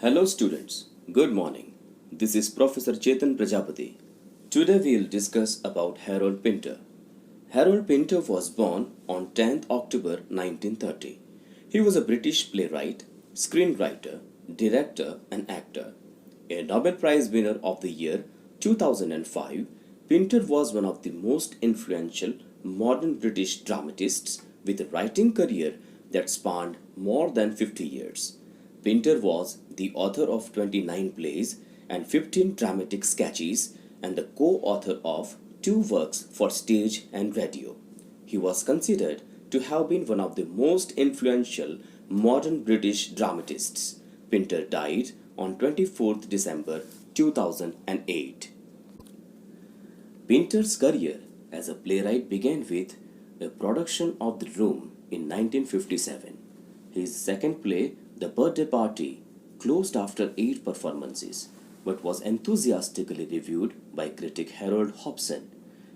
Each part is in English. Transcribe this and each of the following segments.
Hello students, good morning. This is Professor Chetan Prajapati. Today we will discuss about Harold Pinter. Harold Pinter was born on 10th October 1930. He was a British playwright, screenwriter, director and actor. A Nobel Prize winner of the year 2005, Pinter was one of the most influential modern British dramatists with a writing career that spanned more than 50 years. Pinter was the author of 29 plays and 15 dramatic sketches and the co-author of 2 works for stage and radio. He was considered to have been one of the most influential modern British dramatists. Pinter died on 24th December 2008. Pinter's career as a playwright began with a production of The Room in 1957. His second play, The Birthday Party, closed after 8 performances, but was enthusiastically reviewed by critic Harold Hobson.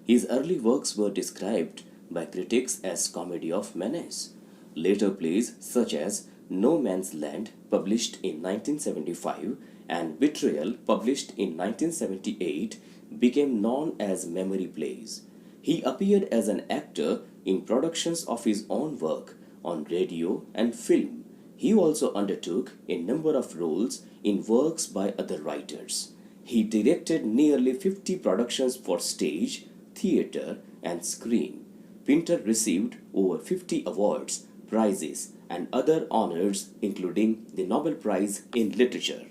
His early works were described by critics as comedy of menace. Later plays such as No Man's Land, published in 1975, and Betrayal, published in 1978, became known as memory plays. He appeared as an actor in productions of his own work on radio and film. He also undertook a number of roles in works by other writers. He directed nearly 50 productions for stage, theatre, and screen. Pinter received over 50 awards, prizes, and other honors, including the Nobel Prize in Literature.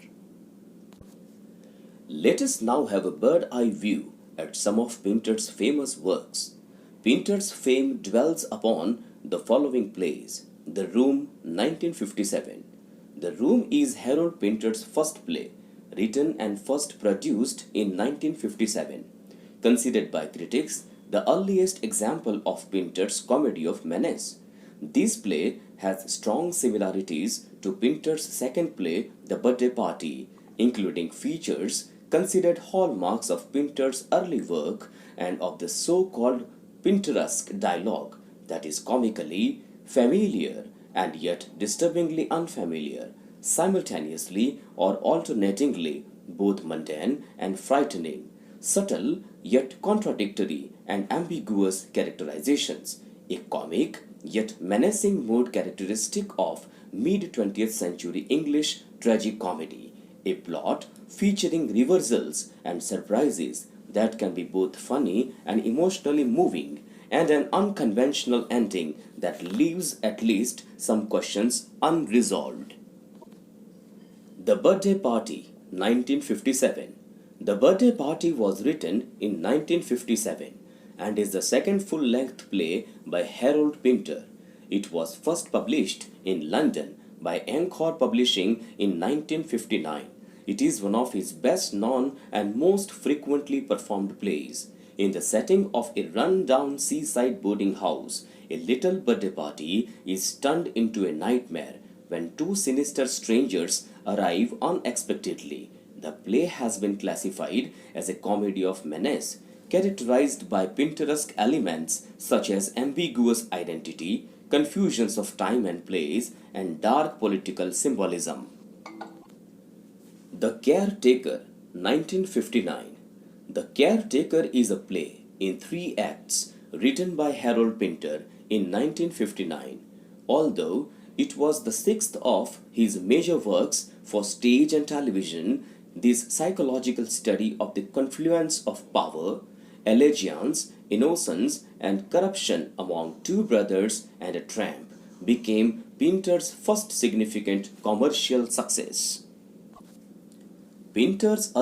Let us now have a bird-eye view at some of Pinter's famous works. Pinter's fame dwells upon the following plays. The Room, 1957. The Room is Harold Pinter's first play, written and first produced in 1957. Considered by critics the earliest example of Pinter's comedy of menace. This play has strong similarities to Pinter's second play, The Birthday Party, including features considered hallmarks of Pinter's early work and of the so-called Pinteresque dialogue that is comically familiar and yet disturbingly unfamiliar, simultaneously or alternatingly both mundane and frightening, subtle yet contradictory and ambiguous characterizations, a comic yet menacing mood characteristic of mid-20th century English tragicomedy, a plot featuring reversals and surprises that can be both funny and emotionally moving, and an unconventional ending that leaves at least some questions unresolved. The Birthday Party, 1957. The Birthday Party was written in 1957 and is the second full-length play by Harold Pinter. It was first published in London by Authour Publishing in 1959. It is one of his best-known and most frequently performed plays. In the setting of a run-down seaside boarding house, a little birthday party is turned into a nightmare when 2 sinister strangers arrive unexpectedly. The play has been classified as a comedy of menace, characterized by Pinteresque elements such as ambiguous identity, confusions of time and place, and dark political symbolism. The Caretaker, 1959. The Caretaker is a play in 3 acts written by Harold Pinter in 1959. Although it was the 6th of his major works for stage and television, this psychological study of the confluence of power, allegiance, innocence, and corruption among 2 brothers and a tramp became Pinter's first significant commercial success. Pinter's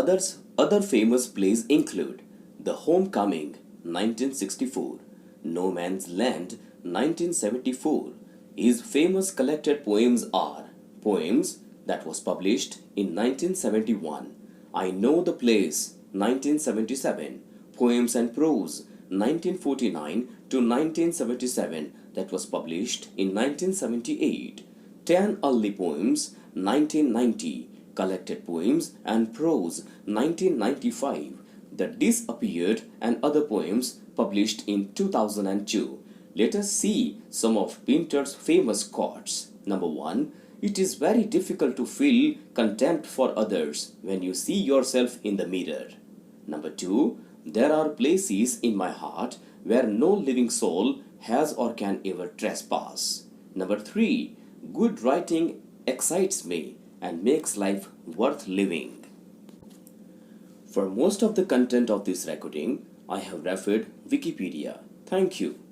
other famous plays include The Homecoming, 1964, No Man's Land, 1974. His famous collected poems are Poems, that was published in 1971, I Know the Place, 1977, Poems and Prose, 1949 to 1977, that was published in 1978, 10 Early Poems, 1990, Collected Poems and Prose, 1995, The Disappeared and Other Poems, published in 2002. Let us see some of Pinter's famous quotes. Number 1. It is very difficult to feel contempt for others when you see yourself in the mirror. Number 2, there are places in my heart where no living soul has or can ever trespass. Number 3, good writing excites me and makes life worth living. For most of the content of this recording, I have referred Wikipedia. Thank you.